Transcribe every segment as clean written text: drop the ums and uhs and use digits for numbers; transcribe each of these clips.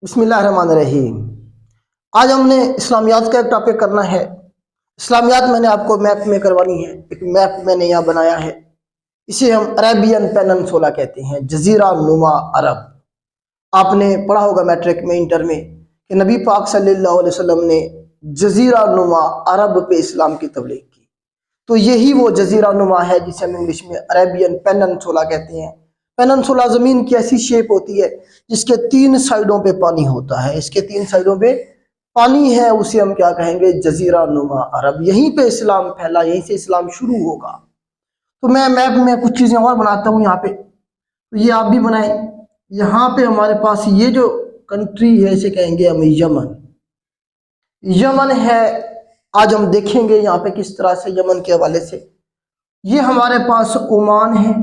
بسم اللہ الرحمن الرحیم۔ آج ہم نے اسلامیات کا ایک ٹاپک کرنا ہے۔ اسلامیات میں نے آپ کو میپ میں کروانی ہے۔ ایک میپ میں نے یہاں بنایا ہے، اسے ہم عربین پیننسولا کہتے ہیں، جزیرہ نما عرب۔ آپ نے پڑھا ہوگا میٹرک میں، انٹر میں، کہ نبی پاک صلی اللہ علیہ وسلم نے جزیرہ نما عرب پہ اسلام کی تبلیغ کی، تو یہی وہ جزیرہ نما ہے جسے ہم انگلش میں عربین پیننسولا کہتے ہیں۔ پیننسولا زمین کی ایسی شیپ ہوتی ہے جس کے 3 سائڈوں پہ پانی ہوتا ہے، اس کے 3 سائڈوں پہ پانی ہے، اسے ہم کیا کہیں گے؟ جزیرہ نما عرب۔ یہیں پہ اسلام پھیلا، یہیں سے اسلام شروع ہوگا۔ تو میں میپ میں کچھ چیزیں اور بناتا ہوں یہاں پہ، تو یہ آپ بھی بنائیں۔ یہاں پہ ہمارے پاس یہ جو کنٹری ہے اسے کہیں گے ہم یمن۔ یمن ہے، آج ہم دیکھیں گے یہاں پہ کس طرح سے یمن کے حوالے سے۔ یہ ہمارے پاس عمان ہے،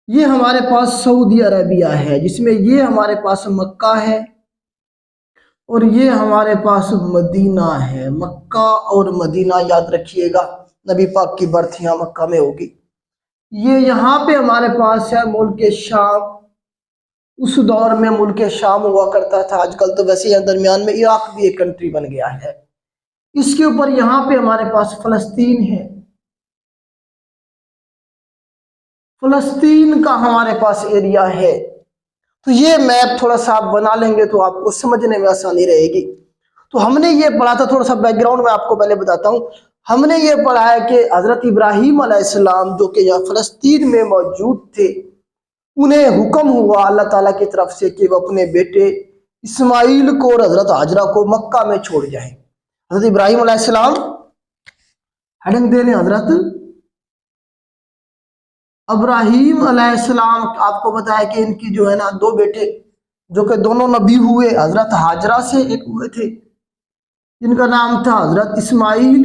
یہ ہمارے پاس سعودی عربیہ ہے، جس میں یہ ہمارے پاس مکہ ہے، اور یہ ہمارے پاس مدینہ ہے۔ مکہ اور مدینہ یاد رکھیے گا، نبی پاک کی برتھ یہاں مکہ میں ہوگی۔ یہ یہاں پہ ہمارے پاس ہے ملک شام۔ اس دور میں ملک شام ہوا کرتا تھا، آج کل تو ویسے ہی درمیان میں عراق بھی ایک کنٹری بن گیا ہے۔ اس کے اوپر یہاں پہ ہمارے پاس فلسطین ہے۔ فلسطین کا ہمارے پاس ایریا ہے۔ تو یہ میپ تھوڑا سا آپ بنا لیں گے تو آپ کو سمجھنے میں آسانی رہے گی۔ تو ہم نے یہ پڑھا تھا، تھوڑا سا بیک گراؤنڈ میں آپ کو پہلے بتاتا ہوں۔ ہم نے یہ پڑھا ہے کہ حضرت ابراہیم علیہ السلام جو کہ یہاں فلسطین میں موجود تھے، انہیں حکم ہوا اللہ تعالیٰ کی طرف سے کہ وہ اپنے بیٹے اسماعیل کو اور حضرت ہاجرہ کو مکہ میں چھوڑ جائیں۔ حضرت ابراہیم علیہ السلام ہیڈنگ دے رہے ہیں، حضرت ابراہیم علیہ السلام، آپ کو بتایا کہ ان کی جو ہے نا 2 بیٹے جو کہ دونوں نبی ہوئے، حضرت ہاجرہ سے ایک ہوئے تھے جن کا نام تھا حضرت اسماعیل،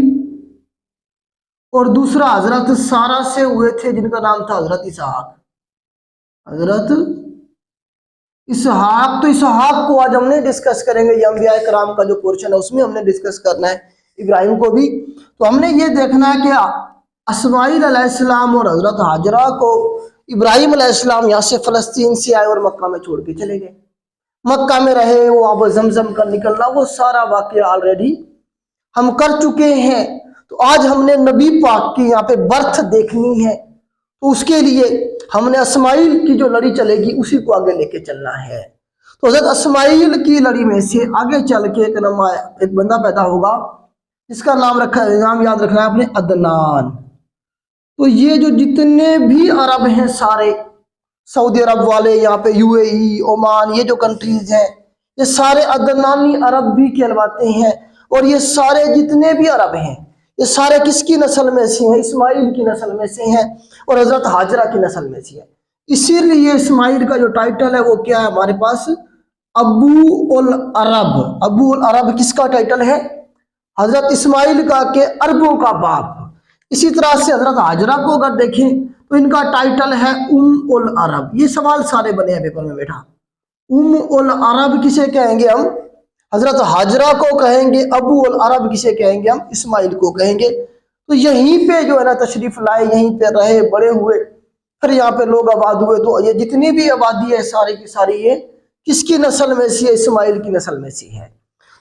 اور دوسرا حضرت سارہ سے ہوئے تھے جن کا نام تھا حضرت اسحاق۔ حضرت اسحاق، تو اسحاق کو آج ہم نے ڈسکس کریں گے، یہ انبیاء کرام کا جو پورشن ہے اس میں ہم نے ڈسکس کرنا ہے، ابراہیم کو بھی۔ تو ہم نے یہ دیکھنا ہے کہ اسماعیل علیہ السلام اور حضرت ہاجرہ کو ابراہیم علیہ السلام یہاں سے فلسطین سے آئے اور مکہ میں چھوڑ کے چلے گئے۔ مکہ میں رہے، وہ اب زمزم کا نکلنا، وہ سارا واقعہ آلریڈی ہم کر چکے ہیں۔ تو آج ہم نے نبی پاک کی یہاں پہ برتھ دیکھنی ہے، تو اس کے لیے ہم نے اسماعیل کی جو لڑی چلے گی اسی کو آگے لے کے چلنا ہے۔ تو حضرت اسماعیل کی لڑی میں سے آگے چل کے ایک بندہ پیدا ہوگا جس کا نام یاد رکھنا ہے آپ نے، عدنان۔ تو یہ جو جتنے بھی عرب ہیں سارے، سعودی عرب والے، یہاں پہ UAE، عمان، یہ جو کنٹریز ہیں، یہ سارے عدنانی عرب بھی کہلواتے ہیں۔ اور یہ سارے جتنے بھی عرب ہیں یہ سارے کس کی نسل میں سے ہیں؟ اسماعیل کی نسل میں سے ہیں، اور حضرت ہاجرہ کی نسل میں سے ہیں۔ اسی لیے اسماعیل کا جو ٹائٹل ہے وہ کیا ہے ہمارے پاس؟ ابو العرب۔ ابو العرب کس کا ٹائٹل ہے؟ حضرت اسماعیل کا، کہ عربوں کا باپ۔ اسی طرح سے حضرت ہاجرہ کو اگر دیکھیں تو ان کا ٹائٹل ہے العرب۔ یہ سوال سارے بنے ہیں پیپر میں بیٹھا۔ العرب کسے کہیں گے ہم؟ حضرت ہاجرہ کو کہیں گے۔ ابو العرب کسے کہیں گے ہم؟ اسماعیل کو کہیں گے۔ تو یہیں پہ جو ہے نا تشریف لائے، یہیں پہ رہے، بڑے ہوئے، پھر یہاں پہ لوگ آباد ہوئے۔ تو یہ جتنی بھی آبادی ہے ساری کی ساری یہ کس کی نسل میں سے ہے؟ اسماعیل کی نسل میں سے ہے۔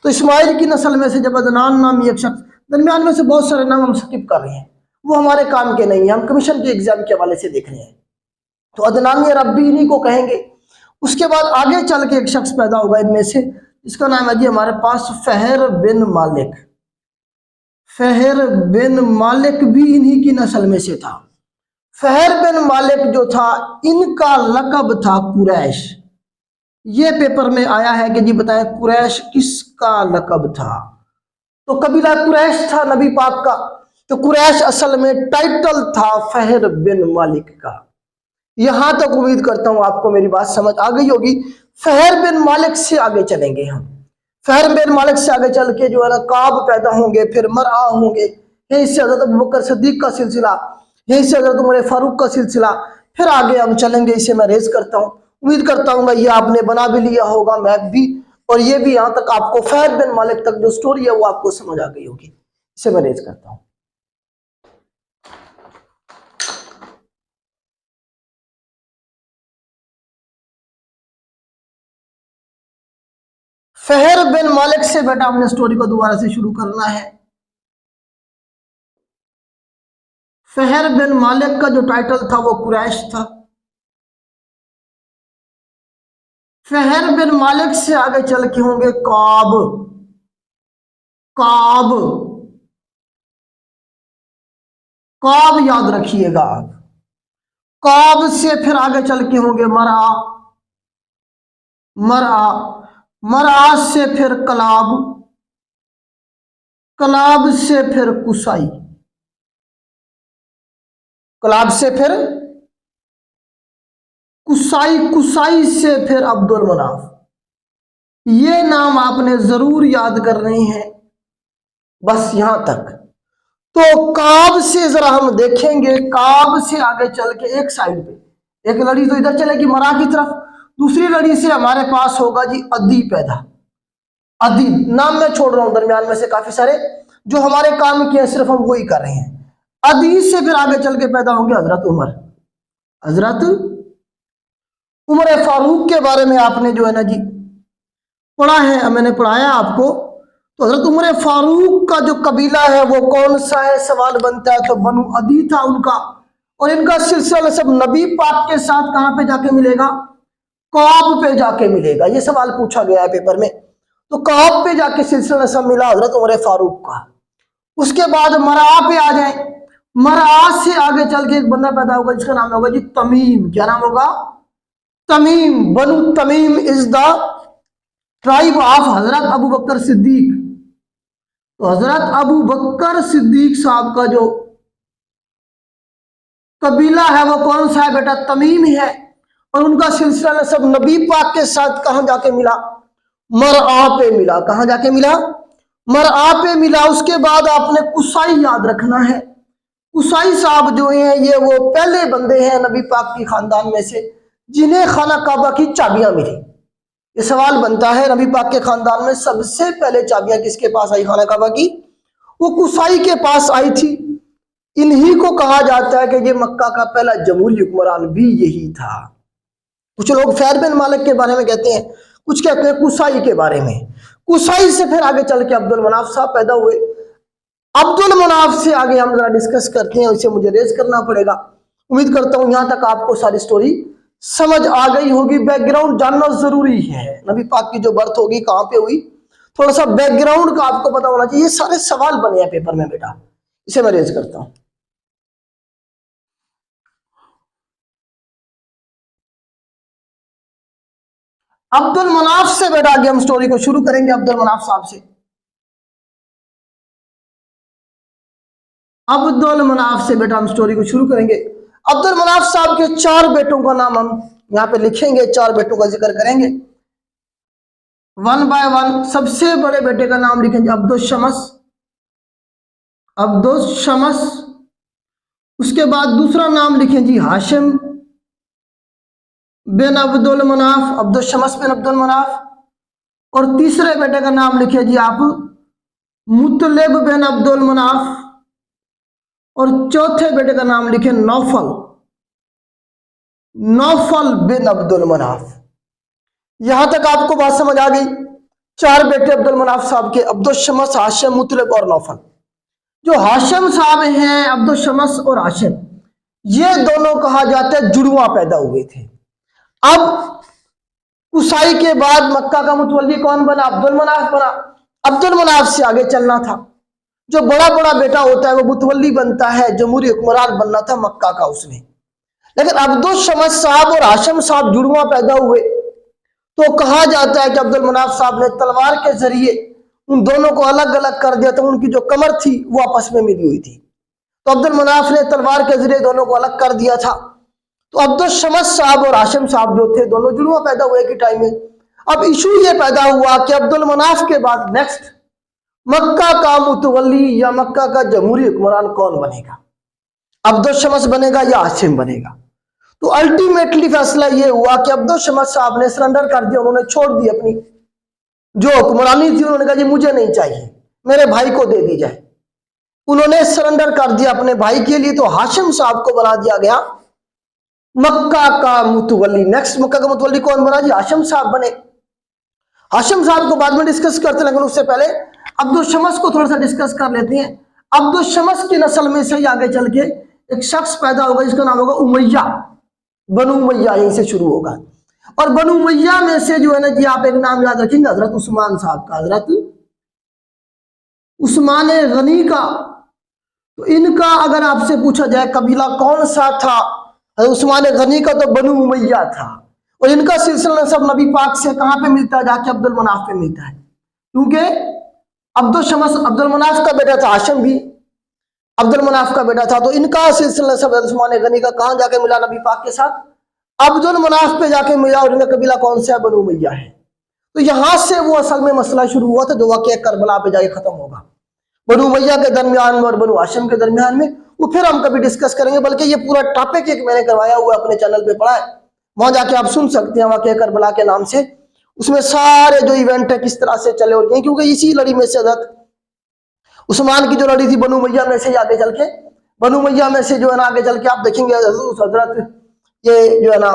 تو اسماعیل کی نسل میں سے جب عدنان نامی ایک شخص، درمیان میں سے بہت سارے نام ہم سکپ کر رہے ہیں، وہ ہمارے کام کے نہیں ہیں، ہم کمیشن کے ایگزام کے حوالے سے دیکھ رہے ہیں۔ تو عدنانی عرب بھی انہی کو کہیں گے۔ اس کے بعد آگے چل کے ایک شخص پیدا ہوگا ان میں سے، اس کا نام ہے جی ہمارے پاس فہر بن مالک۔ فہر بن مالک بھی انہی کی نسل میں سے تھا۔ فہر بن مالک جو تھا، ان کا لقب تھا قریش۔ یہ پیپر میں آیا ہے کہ جی بتائیں قریش کس کا لقب تھا؟ تو قبیلہ قریش تھا نبی پاک کا، تو قریش اصل میں ٹائٹل تھا فہر بن مالک کا۔ یہاں تک امید کرتا ہوں آپ کو میری بات سمجھ آ گئی ہوگی۔ فہر بن مالک سے آگے چلیں گے ہم۔ فہر بن مالک سے آگے چل کے جو ہے نا کعب پیدا ہوں گے، پھر مرعا ہوں گے، یہیں سے حضرت ابوبکر صدیق کا سلسلہ، یہیں سے حضرت عمر فاروق کا سلسلہ، پھر آگے ہم چلیں گے۔ اسے میں ریز کرتا ہوں، امید کرتا ہوں یہ آپ نے بنا بھی لیا ہوگا میپ بھی، اور یہ بھی یہاں تک آپ کو فہر بن مالک تک جو سٹوری ہے وہ آپ کو سمجھ آ گئی ہوگی۔ اسے میں ریز کرتا ہوں۔ फहर बिन मालिक से बेटा हमने स्टोरी को दोबारा से शुरू करना है। फहर बिन मालिक का जो टाइटल था वो कुरैश था। फहर बिन मालिक से आगे चल के होंगे काब। काब, काब याद रखिएगा आप। काब से फिर आगे चल के होंगे मरा। मरा, मरा से फिर कलाब। कलाब से फिर कुसाई। कलाब से फिर कुसाई। कुसाई से फिर अब्दुल मनाफ। ये नाम आपने जरूर याद करने हैं, बस यहां तक। तो काब से जरा हम देखेंगे, काब से आगे चल के एक साइड पे एक लड़ी तो इधर चलेगी मरा की तरफ, दूसरी लड़ी से हमारे पास होगा जी अदी पैदा। अदी नाम मैं छोड़ रहा हूं दरमियान में से काफी सारे जो हमारे काम किए सिर्फ हम वही कर रहे हैं। अदी से फिर आगे चल के पैदा होंगे हजरत उमर। हजरत उमर फारूक के बारे में आपने जो है ना जी पढ़ा है, मैंने पढ़ाया आपको। तो हजरत उमर फारूक का जो कबीला है वो कौन सा है, सवाल बनता है। तो बनु अदी था उनका, और इनका सिलसिला सब नबी पाक के साथ कहां पे जाके मिलेगा, काब पे जाके मिलेगा। ये सवाल पूछा गया है पेपर में। तो काब पे जाके सिलसिला सब मिला हजरत उमर फारूक का। उसके बाद मरा पे आ जाए, मरा से आगे चल के एक बंदा पैदा होगा जिसका नाम होगा जी तमीम। क्या नाम होगा, Tamim. Banu Tamim is the tribe of हजरत अबू बकर सिद्दीक। तो हजरत अबू बकर सिद्दीक साहब का जो कबीला है वो कौन सा है बेटा, तमीम है। और उनका सिलसिला सब नबी पाक के साथ कहां जाके मिला, मरआ पे मिला। कहां जाके मिला, मरआ पे मिला। उसके बाद आपने कुसाई याद रखना है। कुसाई साहब जो हैं ये वो पहले बंदे हैं नबी पाक की खानदान में से जिन्हें खाना काबा की चाबियां मिली। ये सवाल बनता है नबी पाक के खानदान में सबसे पहले चाबियां किसके पास आई खाना काबा की, वो कुसाई के पास आई थी। इन्हीं को कहा जाता है कि ये मक्का का पहला जमहूरी हुक्मरान भी यही था। कुछ लोग फहर बिन मालिक के बारे में कहते हैं, कुछ कहते हैं कुसाई के बारे में। कुसाई से फिर आगे चल के अब्दुल मनाफ साहब पैदा हुए। अब्दुल मनाफ से आगे हम जरा डिस्कस करते हैं, उसे मुझे रेज करना पड़ेगा। उम्मीद करता हूं यहां तक आपको सारी स्टोरी समझ आ गई होगी। बैकग्राउंड जानना जरूरी है, नबी पाक की जो बर्थ होगी कहां पे हुई, थोड़ा सा बैकग्राउंड का आपको पता होना चाहिए। ये सारे सवाल बने हैं पेपर में बेटा, इसे मैं रेज करता हूं। अब्दुल मनाफ से बेटा आगे हम स्टोरी को शुरू करेंगे। अब्दुल मनाफ साहब से, अब्दुल मनाफ से बेटा हम स्टोरी को शुरू करेंगे। अब्दुल मनाफ साहब के 4 बेटों का नाम हम यहां पे लिखेंगे, 4 बेटों का जिक्र करेंगे वन बाय वन। सबसे बड़े बेटे का नाम लिखेंगे अब्दुल शमस। अब्दुल शमस। उसके बाद दूसरा नाम लिखें जी हाशिम बिन अब्दुल मनाफ, अब्दुल शमस बिन अब्दुल मनाफ। और तीसरे बेटे का नाम लिखे जी आप मुतलिब बिन अब्दुल मनाफ। और चौथे बेटे का नाम लिखे नौफल, नौफल बिन अब्दुल मनाफ। यहां तक आपको बात समझ आ गई। 4 बेटे अब्दुल मनाफ साहब के, अब्दुल शमस, हाशिम, मुतलिब और नौफल। जो हाशिम साहब हैं, अब्दुल शमस और हाशिम, ये दोनों कहा जाता है जुड़वा पैदा हुए थे। अब कुसाई के बाद मक्का का मुतवल्ली कौन बना, अब्दुल मनाफ बना। अब्दुल मनाफ से आगे चलना था। जो बड़ा बड़ा बेटा होता है वो मुतवल्ली बनता है, जमहूरी हुक्मरान बनना था मक्का का उसने। लेकिन अब्दुल शमस साहब और हाशिम साहब जुड़वा पैदा हुए, तो कहा जाता है कि अब्दुल मनाफ साहब ने तलवार के जरिए उन दोनों को अलग अलग कर दिया था। उनकी जो कमर थी वो आपस में मिली हुई थी, तो अब्दुल मनाफ ने तलवार के जरिए दोनों को अलग कर दिया था। तो अब्दुल शमस साहब और हाशिम साहब जो थे दोनों जुड़वा पैदा हुए के टाइम में। अब इशू ये पैदा हुआ कि अब्दुल मनाफ के बाद नेक्स्ट मक्का का मुतवल्ली या मक्का का जमहूरी हुक्मरान कौन बनेगा, अब्दुल शमस बनेगा या हाशिम बनेगा। तो अल्टीमेटली फैसला ये हुआ कि अब्दुल शमस साहब ने सरेंडर कर दिया। उन्होंने छोड़ दी अपनी जो हुक्मरानी थी, उन्होंने कहा जी मुझे नहीं चाहिए, मेरे भाई को दे दी जाए। उन्होंने सरेंडर कर दिया अपने भाई के लिए। तो हाशिम साहब को बना दिया गया मक्का का मुतवल्ली। नेक्स्ट मक्का का मुतवल्ली कौन बना जी, हाशिम साहब बने। हाशिम साहब को बाद में डिस्कस करते हैं, लेकिन उससे पहले अब्दुल शमस को थोड़ा सा डिस्कस कर लेते हैं। अब्दुल शमस की नस्ल में से ही आगे चल के एक शख्स पैदा होगा जिसका नाम होगा उमैया, बनु उमैया, यहीं से शुरू होगा। और बनु उमैया में से जो है ना जी, आप एक नाम याद रखेंगे, हजरत उस्मान साहब का, हजरत उस्मान गनी का। तो इनका अगर आपसे पूछा जाए कबीला कौन सा था, उस्मान गनी का तो बनु उमैया था। और इनका सिलसिला सब नबी पाक से कहाँ पे मिलता है, जाके अब्दुल मनाफ पे मिलता है, क्योंकि अब्दुल शमस अब्दुल मनाफ का बेटा था, हाशिम भी अब्दुल मनाफ का बेटा था। तो इनका सिलसिला सब उस्मान गनी का कहाँ जाके मिला, नबी पाक के साथ अब्दुल मनाफ पे जाके मिला। और इनका कबीला कौन सा है, बनु उमैया है। तो यहां से वो असल में मसला शुरू हुआ था जो वाकया करबला पे जाके खत्म होगा, बनु उमैया के दरमियान में और बनु हाशिम के दरमियान में। वो फिर हम कभी डिस्कस करेंगे, बल्कि ये पूरा टॉपिक एक मैंने करवाया हुआ अपने चैनल पे पड़ा है, वहां जाके आप सुन सकते हैं वाकया करबला के नाम से। उसमें सारे जो इवेंट है किस तरह से चले और गए, क्योंकि इसी लड़ी में से हज़रत उस्मान की जो लड़ी थी बनु उमैया में से आगे चल के, बनु उमैया में से जो है ना आगे चल के आप देखेंगे हजरत ये जो है ना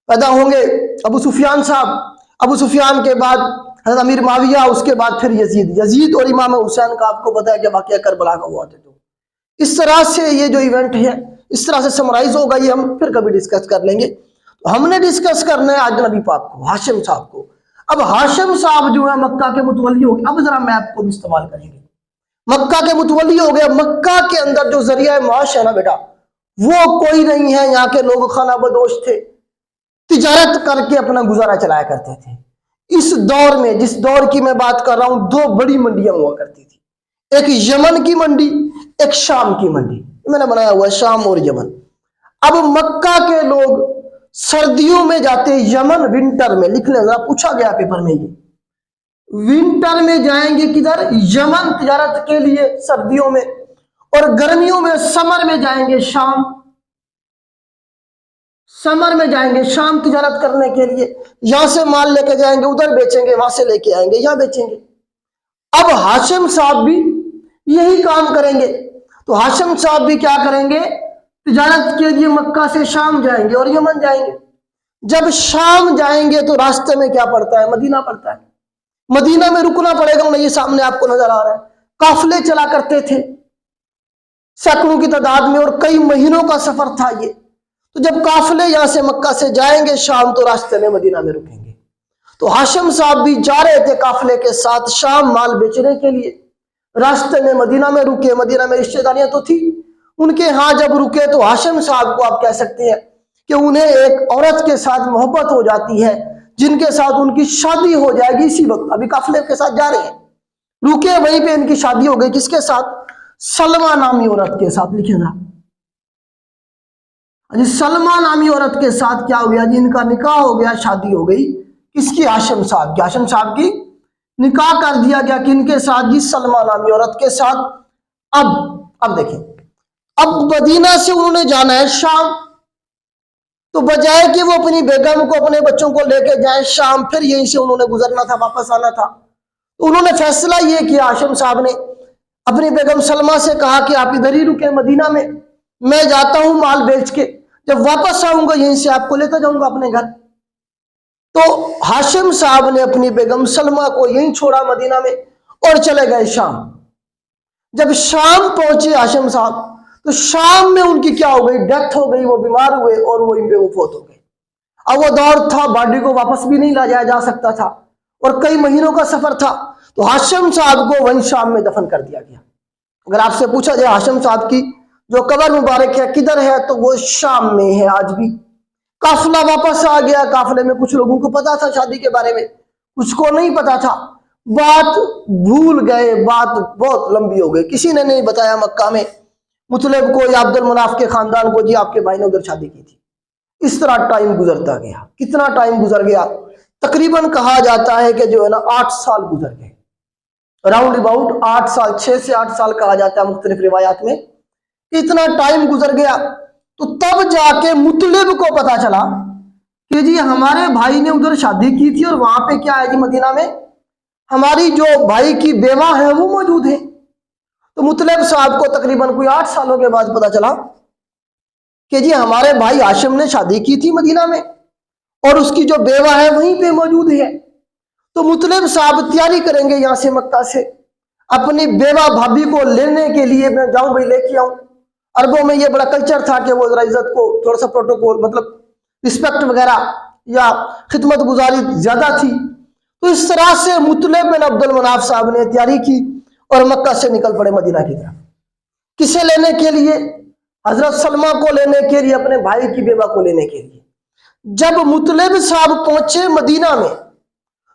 पैदा होंगे अबू सुफियान साहब। अबू सुफियान के बाद हज़रत अमीर माविया, उसके बाद फिर यजीद और इमाम हुसैन का आपको पता है कि वाकया करबला का हुआ था। तो इस तरह से ये जो इवेंट है इस तरह से समराइज होगा, ये हम फिर कभी डिस्कस कर लेंगे। तो हमने डिस्कस करना है आज नबी पाक को, हाशिम साहब को। अब हाशिम साहब जो है मक्का के मुतवल्ली हो गए। अब जरा मैप को भी इस्तेमाल करेंगे, मक्का के मुतवल्ली हो गए। मक्का के अंदर जो जरिया माश है ना बेटा, वो कोई नहीं है। यहाँ के लोग खाना बदोश थे, तिजारत करके अपना गुजारा चलाया करते थे। इस दौर में, जिस दौर की मैं बात कर रहा हूं, दो बड़ी मंडियां हुआ करती थी, एक यमन की मंडी, एक शाम की मंडी। मैंने बनाया हुआ है शाम और यमन। अब मक्का के लोग सर्दियों में जाते यमन, विंटर में, लिख लें जरा, पूछा गया पेपर में, ये विंटर में जाएंगे किधर, यमन, तिजारत के लिए सर्दियों में। और गर्मियों में, समर में जाएंगे शाम, समर में जाएंगे शाम तिजारत करने के लिए। यहां से माल लेके जाएंगे, उधर बेचेंगे, वहां से लेके आएंगे, यहां बेचेंगे। अब हाशिम साहब भी यही काम करेंगे। तो हाशिम साहब भी क्या करेंगे, तिजारत के लिए मक्का से शाम जाएंगे और यमन जाएंगे। जब शाम जाएंगे तो रास्ते में क्या पड़ता है, मदीना पड़ता है। मदीना में रुकना पड़ेगा, ये सामने आपको नजर आ रहा है। काफिले चला करते थे सैकड़ों की तादाद में, और कई महीनों का सफर था ये। तो जब काफिले यहां से मक्का से जाएंगे शाम, तो रास्ते में मदीना में रुकेंगे। तो हाशिम साहब भी जा रहे थे काफिले के साथ शाम माल बेचने के लिए। रास्ते में मदीना में रुके, मदीना में रिश्तेदारियां तो थी उनके यहाँ। जब रुके तो हाशिम साहब को आप कह सकते हैं कि उन्हें एक औरत के साथ मोहब्बत हो जाती है, जिनके साथ उनकी शादी हो जाएगी इसी वक्त। अभी काफिले के साथ जा रहे हैं, रुके वहीं पे इनकी शादी हो गई। किसके साथ, सलमा नामी औरत के साथ। लिखे ना जी, सलमा नामी औरत के साथ क्या हो गया जी, इनका निकाह हो गया, शादी हो गई। किसकी, हाशिम साहब की। हाशिम साहब की निकाह कर दिया गया किनके साथ जी, सलमा नामी औरत के साथ। अब देखें, अब मदीना से उन्होंने जाना है शाम। तो बजाय कि वो अपनी बेगम को, अपने बच्चों को लेके जाए शाम, फिर यहीं से उन्होंने गुजरना था, वापस आना था। तो उन्होंने फैसला ये किया, हाशिम साहब ने अपनी बेगम सलमा से कहा कि आप इधर ही रुके मदीना में, मैं जाता हूं माल बेच के, जब वापस आऊंगा यहीं से आपको लेता जाऊंगा अपने घर। तो हाशिम साहब ने अपनी बेगम सलमा को यहीं छोड़ा मदीना में और चले गए शाम। जब शाम पहुंचे हाशिम साहब, तो शाम में उनकी क्या हो गई, डेथ हो गई, वो बीमार हुए और वहीं पे वो फौत हो गए। अब वो दौर था, बॉडी को वापस भी नहीं लाया जा सकता था और कई महीनों का सफर था। तो हाशिम साहब को वहीं शाम में दफन कर दिया गया। अगर आपसे पूछा जाए हाशिम साहब की जो कब्र मुबारक है किधर है, तो वो शाम में है आज भी। काफिला वापस आ गया, काफिले में कुछ लोगों को पता था शादी के बारे में, कुछ को नहीं पता था, बात भूल गए, बात बहुत लंबी हो गई। किसी ने नहीं बताया मक्का में मुतलिब को या अब्दुल मनाफ के खानदान को, जी आपके भाई ने उधर शादी की थी। इस तरह टाइम गुजरता गया। कितना टाइम गुजर गया, तकरीबन कहा जाता है कि जो है ना 8 साल गुजर गए, राउंड अबाउट 8 साल, 6 से 8 साल कहा जाता है मुख्तलिफ रिवायात में। इतना टाइम गुजर गया तो तब जाके मुतलिब को पता चला कि जी हमारे भाई ने उधर शादी की थी और वहां पे क्या है जी, मदीना में हमारी जो भाई की बेवा है वो मौजूद है। तो मुतलिब साहब को तकरीबन कोई 8 सालों के बाद पता चला कि जी हमारे भाई हाशिम ने शादी की थी मदीना में और उसकी जो बेवा है वहीं पे मौजूद है। تو مطلب صاحب تیاری کریں گے یہاں سے مکہ سے اپنی بیوہ بھابھی کو لینے کے لیے، میں جاؤں بھائی لے کے آؤں. عربوں میں یہ بڑا کلچر تھا کہ وہ ذرا عزت کو تھوڑا سا پروٹوکول مطلب رسپیکٹ وغیرہ یا خدمت گزاری زیادہ تھی. تو اس طرح سے مطلب بن عبد المناف صاحب نے تیاری کی اور مکہ سے نکل پڑے مدینہ کی طرف. کسے لینے کے لیے؟ حضرت سلمہ کو لینے کے لیے، اپنے بھائی کی بیوہ کو لینے کے لیے. جب مطلب صاحب پہنچے مدینہ میں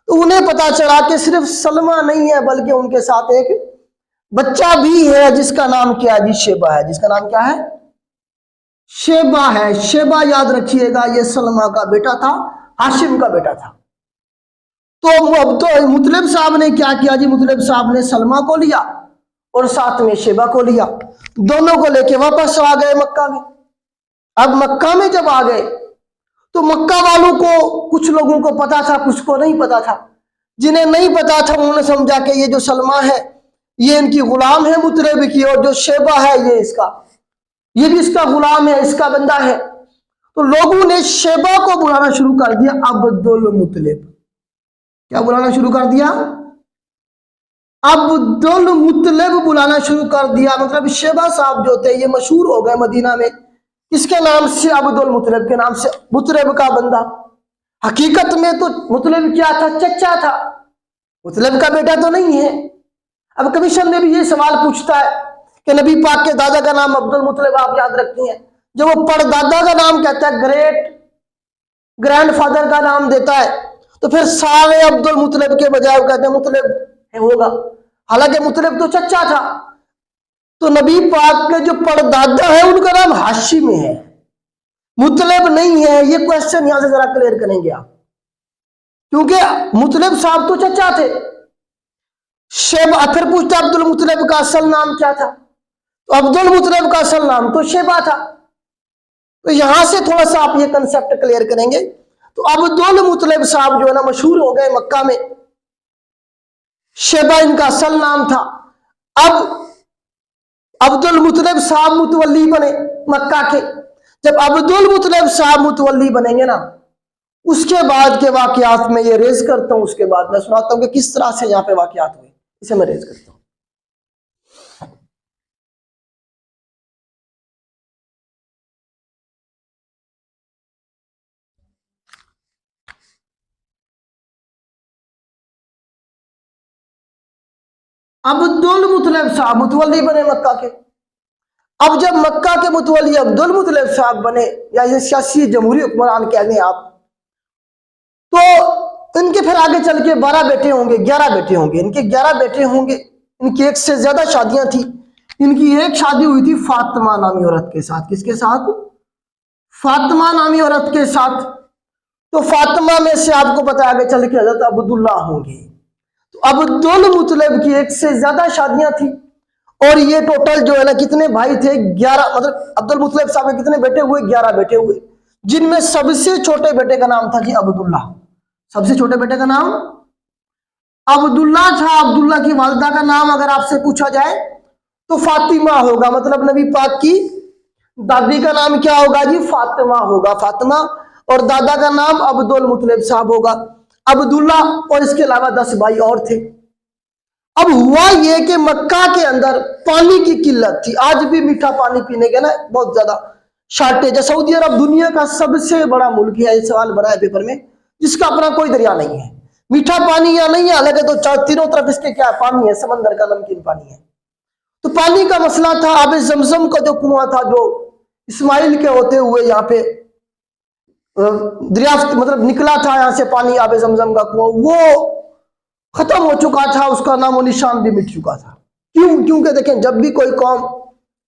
تو انہیں پتا چلا کہ صرف سلمہ نہیں ہے بلکہ ان کے ساتھ ایک بچہ بھی ہے جس کا نام کیا ہے؟ جی شیبہ ہے. جس کا نام کیا ہے؟ شیبہ ہے. شیبہ یاد رکھیے گا یہ سلمہ کا بیٹا تھا، ہاشم کا بیٹا تھا. تو مطلب صاحب نے کیا کیا جی؟ مطلب صاحب نے سلمہ کو لیا اور ساتھ میں شیبہ کو لیا، دونوں کو لے کے واپس آ گئے مکہ میں. اب مکہ میں جب آ گئے تو مکہ والوں کو کچھ لوگوں کو پتا تھا، کچھ کو نہیں پتا تھا. جنہیں نہیں پتا تھا انہوں نے سمجھا کہ یہ جو سلمہ ہے یہ ان کی غلام ہے مطلب کی، اور جو شیبہ ہے یہ بھی اس کا غلام ہے، اس کا بندہ ہے. تو لوگوں نے شیبہ کو بلانا شروع کر دیا عبد المطلب. کیا بلانا شروع کر دیا؟ عبد المطلب بلانا شروع کر دیا. مطلب شیبہ صاحب جو تھے یہ مشہور ہو گئے مدینہ میں کس کے نام سے؟ عبد المطلب کے نام سے، مطلب کا بندہ. حقیقت میں تو مطلب کیا تھا؟ چچا تھا، مطلب کا بیٹا تو نہیں ہے. اب کمیشن میں بھی یہ سوال پوچھتا ہے کہ نبی پاک کے دادا کا نام عبد المطلب آپ یاد رکھتی ہیں، جو وہ پردادا کا نام کہتا ہے، گرینڈ فادر کا نام دیتا ہے، تو پھر سارے عبد المطلب کے بجائے وہ کہتے ہیں مطلب ہوگا، حالانکہ مطلب تو چچا تھا. تو نبی پاک کے جو پردادا ہے ان کا نام ہاشم ہے، مطلب نہیں ہے. یہ کوشچن یہاں سے ذرا کلیئر کریں گے آپ، کیونکہ مطلب صاحب تو چچا تھے. شیبہ پھر پوچھتا عبد المطلب کا اصل نام کیا تھا؟ تو عبد المطلب کا اصل نام تو شیبہ تھا. تو یہاں سے تھوڑا سا آپ یہ کنسپٹ کلیئر کریں گے. تو عبد المطلب صاحب جو ہے نا مشہور ہو گئے مکہ میں، شیبہ ان کا اصل نام تھا. اب عبد المطلب صاحب متولی بنے مکہ کے. جب عبد المطلب صاحب متولی بنیں گے نا، اس کے بعد کے واقعات میں یہ ریز کرتا ہوں، اس کے بعد میں سناتا ہوں کہ کس طرح سے یہاں پہ واقعات ہوئے، اسے میں ریز کرتا ہوں. عبد المطلب صاحب متولی بنے مکہ کے. اب جب مکہ کے متولی عبد المطلب صاحب بنے، یا یہ سیاسی جمہوری حکمران کہہ دیں آپ، تو ان کے پھر آگے چل کے 12 بیٹے ہوں گے، 11 بیٹے ہوں گے. ان کے 11 بیٹے ہوں گے. ان کی ایک سے زیادہ شادیاں تھیں. ان کی ایک شادی ہوئی تھی فاطمہ نامی عورت کے ساتھ. کس کے ساتھ؟ فاطمہ نامی عورت کے ساتھ. تو فاطمہ میں سے آپ کو پتا آگے چل کے حضرت عبداللہ ہوں گے. تو عبد المطلب کی ایک سے زیادہ شادیاں تھیں، اور یہ ٹوٹل جو ہے نا کتنے بھائی تھے؟ 11. مطلب عبد المطلب صاحب کے کتنے بیٹے ہوئے؟ 11 بیٹے ہوئے، جن میں سب سے چھوٹے بیٹے کا نام تھا جی عبداللہ. سب سے چھوٹے بیٹے کا نام عبداللہ تھا. عبداللہ کی والدہ کا نام اگر آپ سے پوچھا جائے تو فاطمہ ہوگا. مطلب نبی پاک کی دادی کا نام کیا ہوگا جی؟ فاطمہ ہوگا، فاطمہ. اور دادا کا نام عبد المطلب صاحب ہوگا، عبداللہ. اور اس کے علاوہ 10 بھائی اور تھے. اب ہوا یہ کہ مکہ کے اندر پانی کی قلت تھی. آج بھی میٹھا پانی پینے کے نا بہت زیادہ شارٹیج ہے. سعودی عرب دنیا کا سب سے بڑا ملک ہے، یہ سوال بنا ہے پیپر میں، جس کا اپنا کوئی دریا نہیں ہے. میٹھا پانی یا نہیں ہے، حالانکہ تو تینوں طرف اس کے کیا پانی ہے، سمندر کا نمکین پانی ہے. تو پانی کا مسئلہ تھا. آب زمزم کا جو کنواں تھا، جو اسماعیل کے ہوتے ہوئے یہاں پہ دریافت مطلب نکلا تھا یہاں سے پانی، آب زمزم کا کنواں، وہ ختم ہو چکا تھا. اس کا نام و نشان بھی مٹ چکا تھا. کیونکہ دیکھیں جب بھی کوئی قوم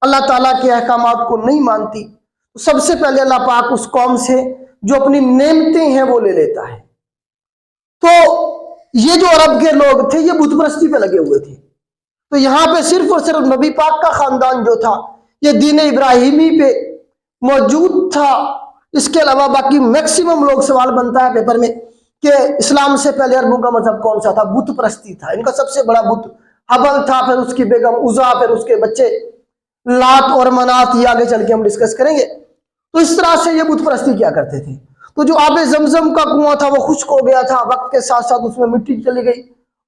اللہ تعالیٰ کے احکامات کو نہیں مانتی تو سب سے پہلے اللہ پاک اس قوم سے جو اپنی نعمتیں ہیں وہ لے لیتا ہے. تو یہ جو عرب کے لوگ تھے یہ بت پرستی پہ لگے ہوئے تھے. تو یہاں پہ صرف اور صرف نبی پاک کا خاندان جو تھا یہ دین ابراہیمی پہ موجود تھا. اس کے علاوہ باقی میکسیمم لوگ سوال بنتا ہے پیپر میں کہ اسلام سے پہلے عربوں کا مذہب کون سا تھا؟ بت پرستی تھا. ان کا سب سے بڑا بت حبل تھا، پھر اس کی بیگم عزا، پھر اس کے بچے لات اور منات. یہ آگے چل کے ہم ڈسکس کریں گے. تو اس طرح سے یہ بت پرستی کیا کرتے تھے. تو جو آب زمزم کا کنواں تھا وہ خشک ہو گیا تھا، وقت کے ساتھ ساتھ اس میں مٹی چلی گئی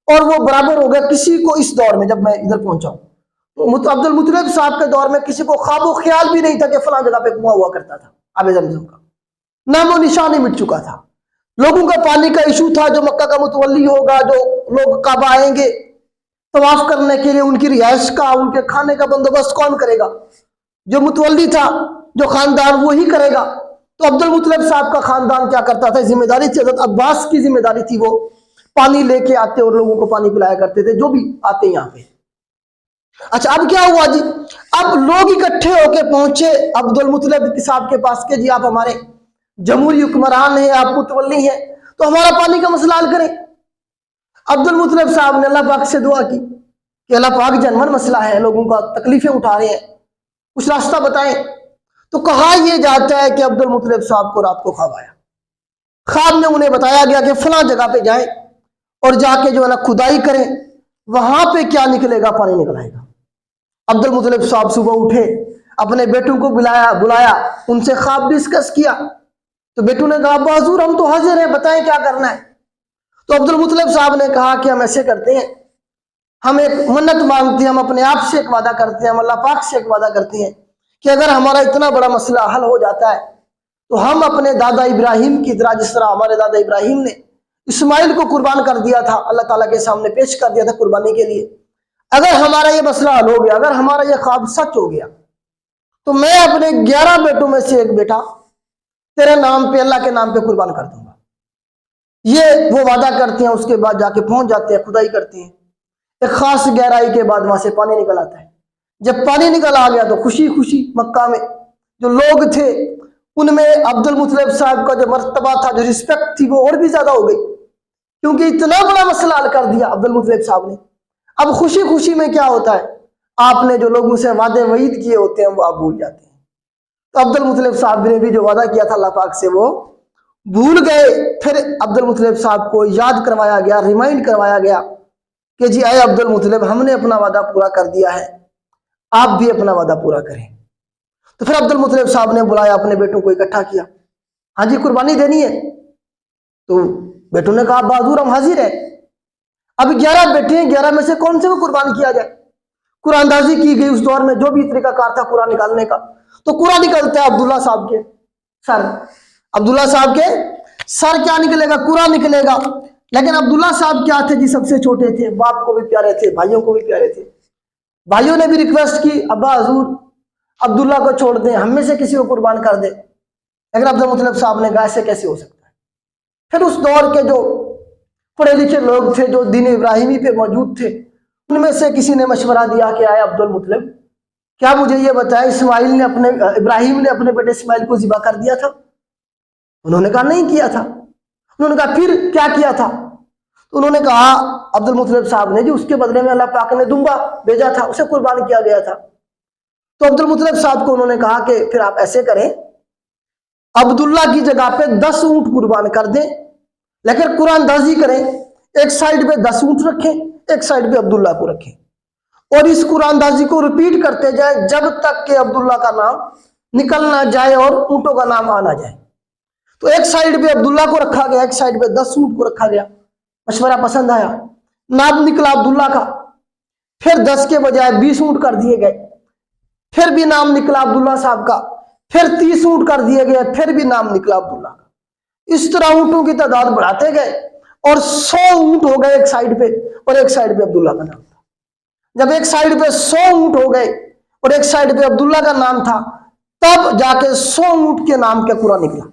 اور وہ برابر ہو گیا۔ کسی کو اس دور میں، جب میں ادھر پہنچا ہوں تو عبد المطلب صاحب کے دور میں کسی کو خواب و خیال بھی نہیں تھا کہ فلاں جگہ پہ کنواں ہوا کرتا تھا آب زمزم کا، نام و نشان ہی مٹ چکا تھا۔ لوگوں کا پانی کا ایشو تھا، جو مکہ کا متولی ہوگا، جو لوگ کعبہ آئیں گے طواف کرنے کے لیے، ان کی رہائش کا، ان کے کھانے کا بندوبست کون کرے گا؟ جو متولی تھا، جو خاندان، وہی کرے گا۔ تو عبد المطلب صاحب کا خاندان کیا کرتا تھا؟ ذمہ داری تھی، حضرت عباس کی ذمہ داری تھی، وہ پانی لے کے آتے اور لوگوں کو پانی پلایا کرتے تھے جو بھی آتے یہاں پہ۔ اچھا اب کیا ہوا جی؟ اب لوگ اکٹھے ہو کے پہنچے عبد المطلب صاحب کے پاس کہ جی آپ ہمارے جمہوری حکمران ہیں، آپ متولی ہیں، تو ہمارا پانی کا مسئلہ حل کریں۔ عبد المطلب صاحب نے اللہ پاک سے دعا کی کہ اللہ پاک جنمن مسئلہ ہے، لوگوں کا تکلیفیں اٹھا رہے ہیں، کچھ راستہ بتائیں۔ تو کہا یہ جاتا ہے کہ عبد المطلب صاحب کو رات کو خواب آیا، خواب میں انہیں بتایا گیا کہ فلاں جگہ پہ جائیں اور جا کے جو ہے نا کھدائی کریں، وہاں پہ کیا نکلے گا؟ پانی نکل آئے گا۔ عبد المطلب صاحب صبح اٹھے، اپنے بیٹوں کو بلایا، ان سے خواب ڈسکس کیا۔ تو بیٹوں نے کہا ابا حضور ہم تو حاضر ہیں، بتائیں کیا کرنا ہے۔ تو عبد المطلب صاحب نے کہا کہ ہم ایسے کرتے ہیں، ہم ایک منت مانگتے ہیں، ہم اپنے آپ سے ایک وعدہ کرتے ہیں، ہم اللہ پاک سے ایک وعدہ کرتے ہیں کہ اگر ہمارا اتنا بڑا مسئلہ حل ہو جاتا ہے تو ہم اپنے دادا ابراہیم کی طرح، جس طرح ہمارے دادا ابراہیم نے اسماعیل کو قربان کر دیا تھا، اللہ تعالیٰ کے سامنے پیش کر دیا تھا قربانی کے لیے، اگر ہمارا یہ مسئلہ حل ہو گیا، اگر ہمارا یہ خواب سچ ہو گیا، تو میں اپنے 11 بیٹوں میں سے ایک بیٹا تیرے نام پہ، اللہ کے نام پہ قربان کر دوں گا۔ یہ وہ وعدہ کرتے ہیں، اس کے بعد جا کے پہنچ جاتے ہیں، کھدائی کرتے ہیں، ایک خاص گہرائی کے بعد وہاں سے پانی نکل آتا ہے۔ جب پانی نکل آ گیا تو خوشی خوشی مکہ میں جو لوگ تھے ان میں عبد المطلب صاحب کا جو مرتبہ تھا، جو رسپیکٹ تھی، وہ اور بھی زیادہ ہو گئی، کیونکہ اتنا بڑا مسئلہ حل کر دیا عبد المطلب صاحب نے۔ اب خوشی خوشی میں کیا ہوتا ہے؟ آپ نے جو لوگوں سے وعدے وعید کیے ہوتے ہیں وہ آپ بھول جاتے ہیں۔ تو عبد المطلب صاحب نے بھی جو وعدہ کیا تھا اللہ پاک سے وہ بھول گئے۔ پھر عبد المطلب صاحب کو یاد کروایا گیا، ریمائنڈ کروایا گیا کہ جی اے عبد المطلب، ہم نے اپنا وعدہ پورا کر دیا ہے، آپ بھی اپنا وعدہ پورا کریں۔ تو پھر عبد المطلب صاحب نے بلایا، اپنے بیٹوں کو اکٹھا کیا، ہاں جی قربانی دینی ہے۔ تو بیٹوں نے کہا بہادر ہم حاضر ہیں۔ اب 11 بیٹے ہیں، 11 میں سے کون سے کو قربان کیا جائے؟ قرآن اندازی کی گئی اس دور میں، جو بھی طریقہ کار تھا قرآن نکالنے کا، تو قرآن نکلتا ہے عبداللہ صاحب کے سر، عبداللہ صاحب کے سر کیا نکلے گا؟ قرآن نکلے گا۔ لیکن عبداللہ صاحب کیا تھے جی؟ سب سے چھوٹے تھے، باپ کو بھی پیارے تھے، بھائیوں کو بھی پیارے تھے۔ بھائیوں نے بھی ریکویسٹ کی ابا حضور عبداللہ کو چھوڑ دیں، ہم میں سے کسی کو قربان کر دیں، لیکن عبد المطلب صاحب نے کہا ایسے کیسے ہو سکتا ہے؟ پھر اس دور کے جو پڑھے لکھے لوگ تھے، جو دین ابراہیمی پہ موجود تھے، ان میں سے کسی نے مشورہ دیا کہ آئے عبد المطلب، کیا مجھے یہ بتائیں ابراہیم نے اپنے بیٹے اسماعیل کو ذبح کر دیا تھا؟ انہوں نے کہا نہیں کیا تھا۔ انہوں نے کہا پھر کیا کیا تھا؟ تو انہوں نے کہا عبد المطلب صاحب نے، جو اس کے بدلے میں اللہ پاک نے دمبا بھیجا تھا، اسے قربان کیا گیا تھا۔ تو عبد المطلب صاحب کو انہوں نے کہا کہ پھر آپ ایسے کریں، عبداللہ کی جگہ پہ 10 اونٹ قربان کر دیں، لیکن قرآن اندازی کریں، ایک سائیڈ پہ 10 اونٹ رکھیں، ایک سائیڈ پہ عبداللہ کو رکھیں، اور اس قرآن اندازی کو ریپیٹ کرتے جائیں جب تک کہ عبداللہ کا نام نکل نہ جائے اور اونٹوں کا نام آ نہ جائے۔ تو ایک سائیڈ پہ عبداللہ کو رکھا گیا، ایک سائیڈ پہ 10 اونٹ کو رکھا گیا۔ مشورہ پسند آیا، نام نکلا عبداللہ کا، پھر 10 کے بجائے 20 اونٹ کر دیے گئے، پھر بھی نام نکلا عبداللہ صاحب کا، پھر 30 اونٹ کر دیے گئے، پھر بھی نام نکلا عبداللہ کا۔ اس طرح اونٹوں کی تعداد بڑھاتے گئے اور 100 اونٹ ہو گئے ایک سائیڈ پہ، اور ایک سائیڈ پہ عبداللہ کا نام تھا۔ جب ایک سائیڈ پہ 100 اونٹ ہو گئے اور ایک سائیڈ پہ عبداللہ کا نام تھا، تب جا کے 100 اونٹ کے نام کا قرآن نکلا۔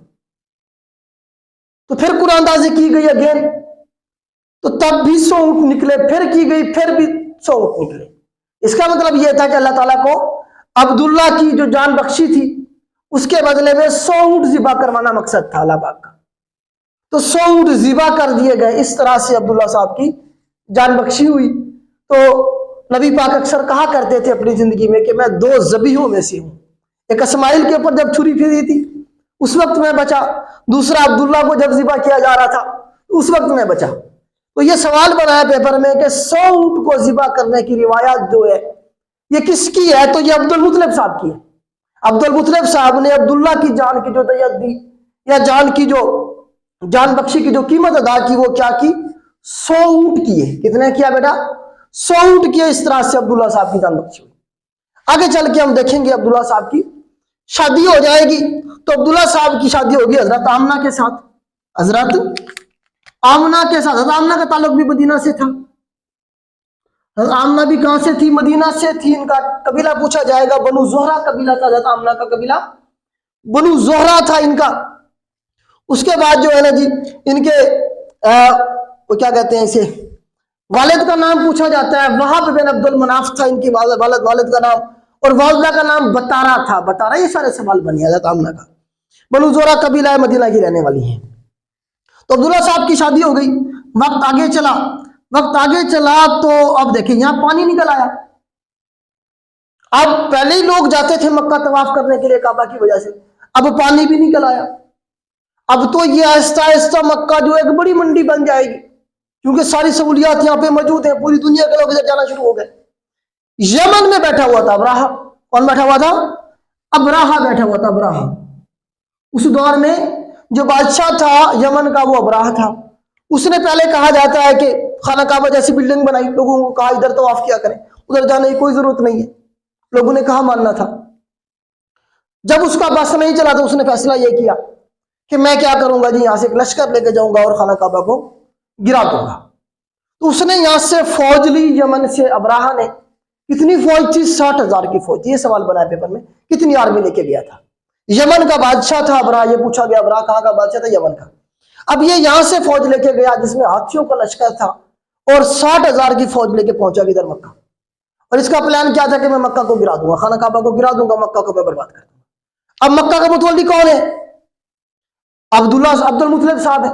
تو پھر قرآن اندازی کی گئی اگین، تو تب بھی 100 اونٹ نکلے، پھر کی گئی، پھر بھی 100 اونٹ نکلے۔ اس کا مطلب یہ تھا کہ اللہ تعالیٰ کو عبداللہ کی جو جان بخشی تھی اس کے بدلے میں 100 اونٹ ذبح کروانا مقصد تھا اللہ پاک کا۔ تو 100 اونٹ ذبح کر دیے گئے، اس طرح سے عبداللہ صاحب کی جان بخشی ہوئی۔ تو نبی پاک اکثر کہا کرتے تھے اپنی زندگی میں کہ میں 2 ذبیحوں میں سے ہوں، ایک اسماعیل کے اوپر جب چھری پھری تھی اس وقت میں بچا، دوسرا عبداللہ کو جب ذبح کیا جا رہا تھا اس وقت میں بچا۔ تو یہ سوال بنا ہے پیپر میں کہ 100 اونٹ کو ذبح کرنے کی روایت جو ہے یہ کس کی ہے؟ تو یہ عبد المطلب صاحب کی ہے۔ عبد المطلب صاحب نے عبداللہ کی جان کی جو دیت دی، या जान बख्शी की जो कीमत अदा की, वो क्या की? 100 ऊंट किए। कितने किया बेटा? 100 ऊंट किए। इस तरह से अब्दुल्ला साहब की जान बख्शी हुई। आगे चल के हम देखेंगे अब्दुल्ला साहब की शादी हो जाएगी। तो अब्दुल्ला साहब की शादी होगी हजरत आमना के साथ। हजरत आमना के साथ। हजरत आमना का ताल्लुक भी मदीना से था। हजरत आमना भी कहां से थी? मदीना से थी। इनका कबीला पूछा जाएगा, बनु जोहरा कबीला था। हजरत आमना का कबीला बनु जोहरा था इनका। उसके बाद जो है ना जी, इनके वो क्या कहते हैं इसे, वालिद का नाम पूछा जाता है। वहाब बिन अब्दुल मनाफ था इनकी वालिद का नाम, और वालिदा का नाम बतारा था। बतारा, ये सारे सवाल बन गया था आमना का। बनु जोहरा कबीला है, मदीना की रहने वाली है। तो अब्दुल्ला साहब की शादी हो गई। वक्त आगे चला तो अब देखिए यहां पानी निकल आया। अब पहले ही लोग जाते थे मक्का तवाफ करने के लिए काबा की वजह से, अब पानी भी निकल आया। अब तो ये आहिस्ता आहिस्ता मक्का जो एक बड़ी मंडी बन जाएगी, क्योंकि सारी सहूलियात यहाँ पे मौजूद है। पूरी दुनिया के लोग इधर जाना शुरू हो गए। यमन में बैठा हुआ था अब्राहा। कौन बैठा हुआ था? अब्राहा बैठा हुआ था। अब्राहा उस दौर में जो बादशाह था यमन का, वो अब्राहा था। उसने पहले कहा जाता है कि खाना काबा जैसी बिल्डिंग बनाई, लोगों को कहा इधर तवाफ किया करें, उधर जाने की कोई जरूरत नहीं है। लोगों ने कहा मानना था। जब उसका बस नहीं चला तो उसने फैसला यह किया कि मैं क्या करूंगा जी, यहां से एक लश्कर लेके जाऊंगा और खाना काबा को गिरा दूंगा। तो उसने यहां से फौज ली यमन से। अब्राहा ने कितनी फौज थी? 60,000 की फौज। ये सवाल बना है पेपर में, कितनी आर्मी लेके गया था? यमन का बादशाह था अब्राहा। ये पूछा गया अब्राहा कहां का बादशाह था? यमन का। अब ये यहां से फौज लेके गया जिसमें हाथियों का लश्कर था, और 60,000 की फौज लेके पहुंचा इधर मक्का। और इसका प्लान क्या था कि मैं मक्का को गिरा दूंगा, खाना काबा को गिरा दूंगा, मक्का को मैं बर्बाद कर दूंगा। अब मक्का का मुतवल्ली कौन है? अब्दुल मुतलिब साहब है।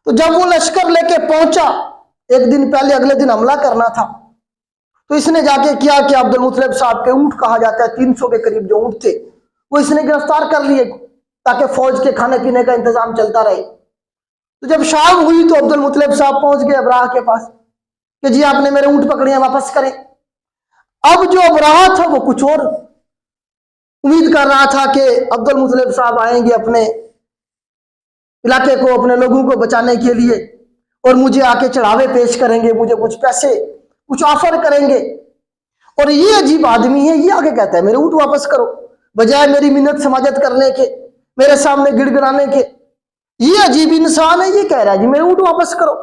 तो जब वो लश्कर लेके पहुंचा, एक दिन पहले अगले दिन हमला करना था, तो इसने जाके किया कि अब्दुल मुतलिब साहब के ऊंट, कहा जाता है 300 के करीब जो ऊंट थे, वो इसने गिरफ्तार कर लिए ताकि फौज के खाने पीने का इंतजाम चलता रहे। तो जब शाम हुई तो अब्दुल मुतलिब साहब पहुंच गए अब्राहा के पास कि जी आपने मेरे ऊंट पकड़े हैं, वापस करें। अब जो अब्राहा था वो कुछ और उम्मीद कर रहा था कि अब्दुल मुतलिब साहब आएंगे अपने इलाके को, अपने लोगों को बचाने के लिए, और मुझे आके चढ़ावे पेश करेंगे, मुझे कुछ पैसे, कुछ ऑफर करेंगे। और ये अजीब आदमी है, ये आगे कहता है मेरे ऊंट वापस करो, बजाय मेरी मिन्नत समाजत करने के, मेरे सामने गिड़गिड़ाने के। ये अजीब इंसान है, ये कह रहा है जी मेरे ऊंट वापस करो।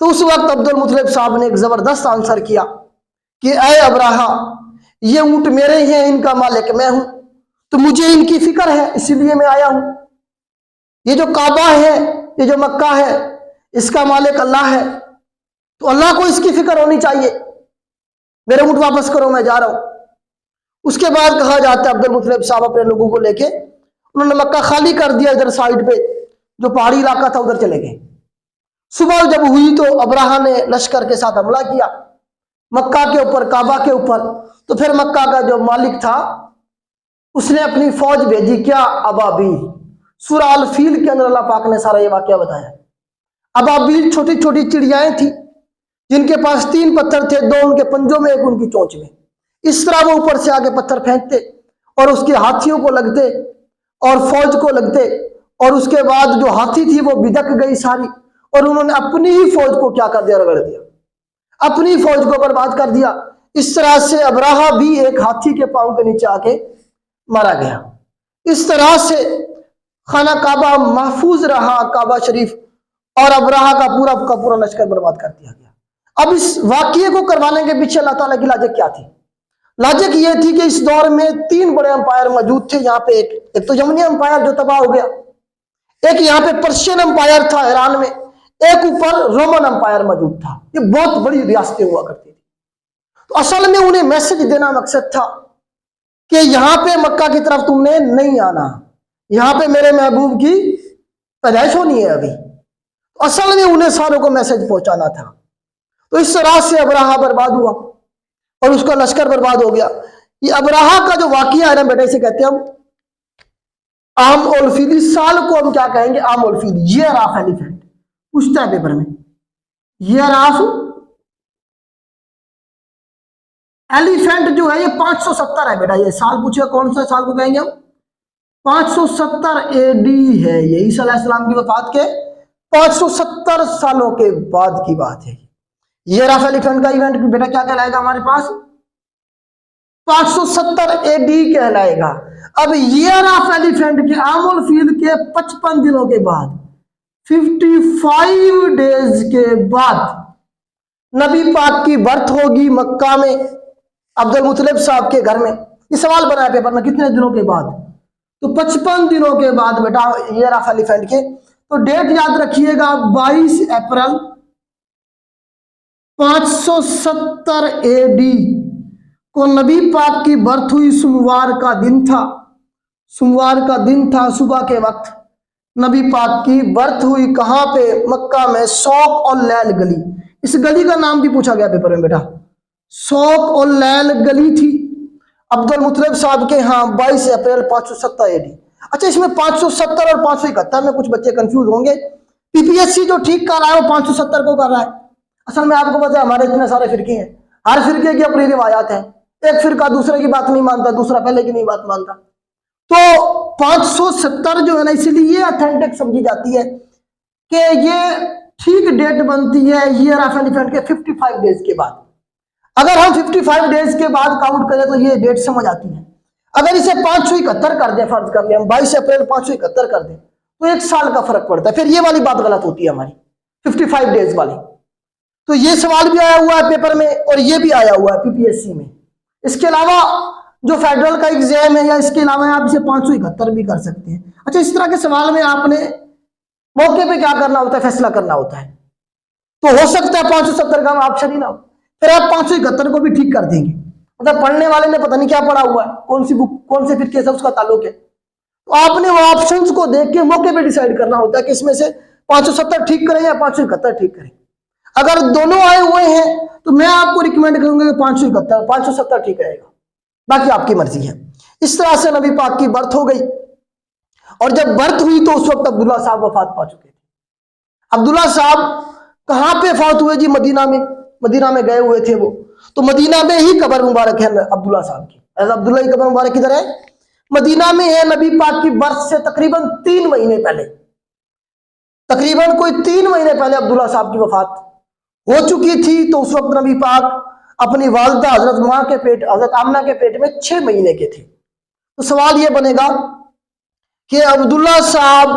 तो उस वक्त अब्दुल मुतलिब साहब ने एक जबरदस्त आंसर किया कि ऐ अब्राहा, ये ऊंट मेरे हैं, इनका मालिक मैं हूं, तो मुझे इनकी फिक्र है, इसीलिए मैं आया हूं। ये जो काबा है, ये जो मक्का है, इसका मालिक अल्लाह है, तो अल्लाह को इसकी फिक्र होनी चाहिए। मेरे ऊंट वापस करो, मैं जा रहा हूं। उसके बाद कहा जाता है अब्दुल मुतलिब साहब अपने लोगों को लेके, उन्होंने मक्का खाली कर दिया। इधर साइड पे जो पहाड़ी इलाका था उधर चले गए। सुबह जब हुई तो अब्राहा ने लश्कर के साथ हमला किया मक्का के ऊपर, काबा के ऊपर। तो फिर मक्का का जो मालिक था उसने अपनी फौज भेजी, क्या? अबाबील। सूरह अल फील के अंदर अल्लाह पाक ने सारा ये वाकया बताया। अबाबील छोटी छोटी चिड़ियाएं थी जिनके पास 3 पत्थर थे, 2 उनके पंजों में, 1 उनकी चोंच में। इस तरह वो ऊपर से आगे पत्थर फेंकते और उसके हाथियों को लगते और फौज को लगते, और उसके बाद जो हाथी थी वो बिदक गई सारी, और उन्होंने अपनी ही फौज को क्या कर दिया? रगड़ दिया, अपनी फौज को बर्बाद कर दिया। इस तरह से अब्राहा भी एक हाथी के पांव के नीचे आके मारा गया। इस तरह से खाना काबा महफूज रहा, काबा शरीफ, और अब्राहा का पूरा लश्कर बर्बाद कर दिया गया। अब इस वाकये को करवाने के पीछे अल्लाह ताला की लाजक क्या थी? लाजक ये थी कि इस दौर में 3 बड़े अंपायर मौजूद थे। यहाँ पे एक तो यमनी अंपायर जो तबाह हो गया, एक यहाँ पे पर्शियन अंपायर था ईरान में, एक ऊपर रोमन अंपायर मौजूद था। ये बहुत बड़ी रियासतें हुआ करती थी। तो असल में उन्हें मैसेज देना मकसद था कि यहाँ पे मक्का की तरफ तुमने नहीं आना, यहाँ पे मेरे महबूब की पैदाइश होनी है अभी। तो असल में उन्हें सारों को मैसेज पहुंचाना था। तो इस तरह से अब्राहा बर्बाद हुआ और उसका लश्कर बर्बाद हो गया। ये अब्राहा का जो वाकया है ना बेटा, इसे कहते हैं हम आम उल फील। इस साल को हम क्या कहेंगे? आम उल फील, ईयर ऑफ एलिफेंट। पूछता है पेपर में, ईयर ऑफ एलिफेंट जो है ये 570 है बेटा। ये साल पूछेगा कौन सा साल को कहेंगे हम? 570 AD है, ये ईसा अलैहिस्सलाम की वफात के 570 सालों के बाद की बात है। ईयर ऑफ एलिफेंट का इवेंट बेटा क्या कहलाएगा हमारे पास? 570 AD कहलाएगा। अब ईयर ऑफ एलिफेंट के आमुल फील के 55 दिनों के बाद 55 डेज के बाद नबी पाक की बर्थ होगी मक्का में अब्दुल मुतलिब साहब के घर में। ये सवाल बना है पेपर में, कितने दिनों के बाद? तो 55 दिनों के बाद बेटा ईयर ऑफ एलिफेंट के। तो डेट याद रखिएगा 22 अप्रैल 570 AD को नबी पाक की बर्थ हुई। सोमवार का दिन था, सोमवार का दिन था, सुबह के वक्त नबी पाक की बर्थ हुई। कहाँ पे? मक्का में शौक और लैल गली। इस गली का नाम भी पूछा गया पेपर में बेटा, शौक और लैल गली थी अब्दुल मुतलिब साहब के यहाँ 22 अप्रैल 570 AD। अच्छा, इसमें 570 और 571 में कुछ बच्चे कंफ्यूज होंगे। पीपीएससी जो ठीक कर रहा है वो 570 को कर रहा है। असल में आपको पता है हमारे इतने सारे फिरके हैं, हर फिरके की अपनी रिवायात हैं। एक फिरका दूसरे की बात नहीं मानता, दूसरा पहले की नहीं बात मानता। तो 570 जो है ना, इसलिए ये ऑथेंटिक समझी जाती है कि ये ठीक डेट बनती है ईयर ऑफ एलिफेंट के 55 डेज के बाद। अगर हम 55 डेज के बाद काउंट करें तो ये डेट समझ आती है। अगर इसे 571 कर दें, फर्ज कर लें हम 22 अप्रैल 571 कर दें, तो एक साल का फर्क पड़ता है। फिर ये वाली बात गलत होती है हमारी 55 डेज वाली। तो ये सवाल भी आया हुआ है पेपर में और ये भी आया हुआ है पीपीएससी में। इसके अलावा जो फेडरल का एग्जाम है या इसके अलावा आप इसे 571 भी कर सकते हैं। अच्छा, इस तरह के सवाल में आपने मौके पे क्या करना होता है? फैसला करना होता है। तो हो सकता है 570 का ऑप्शन ही ना हो, फिर आप 571 को भी ठीक कर देंगे। मतलब पढ़ने वाले ने पता नहीं क्या पढ़ा हुआ है, कौन सी बुक कौन से फिरके से उसका ताल्लुक है। तो आपने वो ऑप्शंस को देख के मौके पे डिसाइड करना होता है कि इसमें से 570 ठीक करें या 571 ठीक करें। अगर दोनों आए हुए हैं तो मैं आपको रिकमेंड करूंगा कि 571 570 ठीक रहेगा, बाकी आपकी मर्जी है। इस तरह से नबी पाक की बर्थ हो गई और जब बर्थ हुई तो उस वक्त अब्दुल्ला साहब वफात पा चुके थे। अब्दुल्ला साहब कहां पे फौत हुए जी? मदीना में। मदीना में गए हुए थे वो, तो मदीना में ही कब्र मुबारक है अब्दुल्ला साहब की। अब्दुल्ला की कब्र मुबारक किधर है? मदीना में है। नबी पाक की बर्थ से तकरीबन 3 महीने पहले, तकरीबन कोई 3 महीने पहले अब्दुल्ला साहब की वफात हो चुकी थी। तो उस वक्त नबी पाक अपनी वालदा हजरत माँ के पेट, हजरत आमना के पेट में 6 महीने के थे। तो सवाल यह बनेगा कि अब्दुल्ला साहब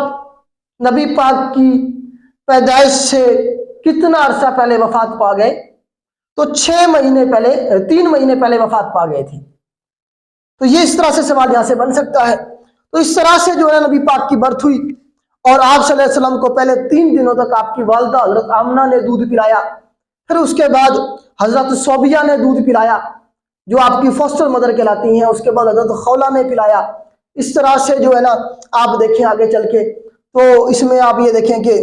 नबी पाक की पैदाइश से कितना अरसा पहले वफात पा गए? तो 6 महीने पहले, 3 महीने पहले वफात पा गए थे। तो ये इस तरह से सवाल यहां से बन सकता है। तो इस तरह से जो है नबी पाक की बर्थ हुई और आप सल्लल्लाहु अलैहि वसल्लम को पहले 3 दिनों तक आपकी वालदा हजरत आमना ने दूध पिलाया, फिर उसके बाद हजरत सोबिया ने दूध पिलाया जो आपकी फोस्टर मदर कहलाती हैं, उसके बाद हजरत खौला ने पिलाया। इस तरह से जो है ना आप देखें आगे चल के, तो इसमें आप ये देखें कि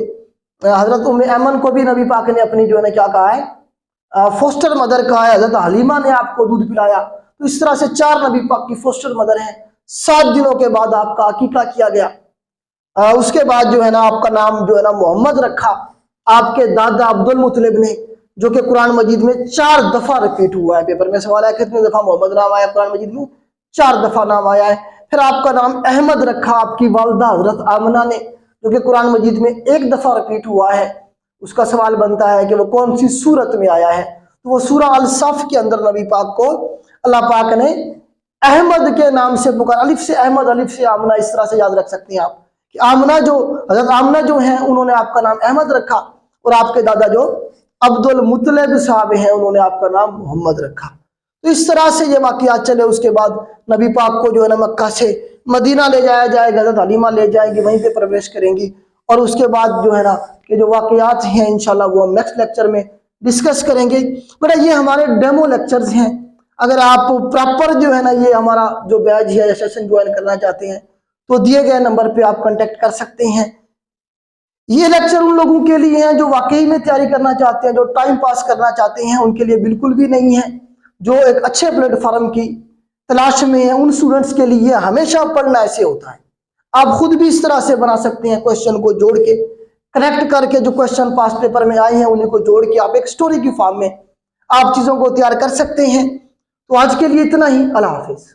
हजरत उम्मे ऐमन को भी नबी पाक ने अपनी जो है ना क्या कहा है, फोस्टर मदर कहा है। हजरत हलीमा ने आपको दूध पिलाया। तो इस तरह से 4 नबी पाक की फोस्टर मदर हैं। 7 दिनों के बाद आपका अकीका किया गया। उसके बाद जो है ना आपका नाम जो है ना मोहम्मद रखा आपके दादा अब्दुल मुतलिब ने, जो कि कुरान मजीद में 4 दफा रिपीट हुआ है। पेपर में सवाल है कितने दफा मोहम्मद नाम आया कुरान मजीद में? 4 दफा नाम आया है। फिर आपका नाम अहमद रखा आपकी वालदा हजरत आमना ने, जो कि कुरान मजीद में 1 दफा रिपीट हुआ है। उसका सवाल बनता है कि वो कौन सी सूरत में आया है? तो वो सूरह अल सफ के अंदर नबी पाक को अल्लाह पाक ने अहमद के नाम से पुकार, अलिफ से अहमद, अलिफ से आमना, इस तरह से याद रख सकते हैं आप कि आमना जो हजरत आमना जो हैं उन्होंने आपका नाम अहमद रखा और आपके दादा जो अब्दुल मुतलिब साहब हैं उन्होंने आपका नाम मोहम्मद रखा। तो इस तरह से ये वाक़यात चले। उसके बाद नबी पाक को जो है ना मक्का से मदीना ले जाया जाएगा, हजरत हलीमा ले जाएंगी, वहीं पे प्रवेश करेंगी। और उसके बाद जो है ना कि जो वाक़यात हैं इंशाल्लाह वो हम नेक्स्ट लेक्चर में डिस्कस करेंगे। बेटा ये हमारे डेमो लेक्चर्स हैं। अगर आप प्रॉपर जो है ना ये हमारा जो बैच है या सेशन ज्वाइन करना चाहते हैं तो दिए गए नंबर पे आप कांटेक्ट कर सकते हैं। ये लेक्चर उन लोगों के लिए हैं जो वाकई में तैयारी करना चाहते हैं, जो टाइम पास करना चाहते हैं, उनके लिए बिल्कुल भी नहीं है। जो एक अच्छे प्लेटफॉर्म की तलाश में है उन स्टूडेंट्स के लिए हमेशा पढ़ना ऐसे होता है। आप खुद भी इस तरह से बना सकते हैं, क्वेश्चन को जोड़ के कनेक्ट करके जो क्वेश्चन पास पेपर में आए हैं उन्हीं को जोड़ के आप एक स्टोरी की फॉर्म में आप चीज़ों को तैयार कर सकते हैं। तो आज के लिए इतना ही। अल्लाह हाफिज।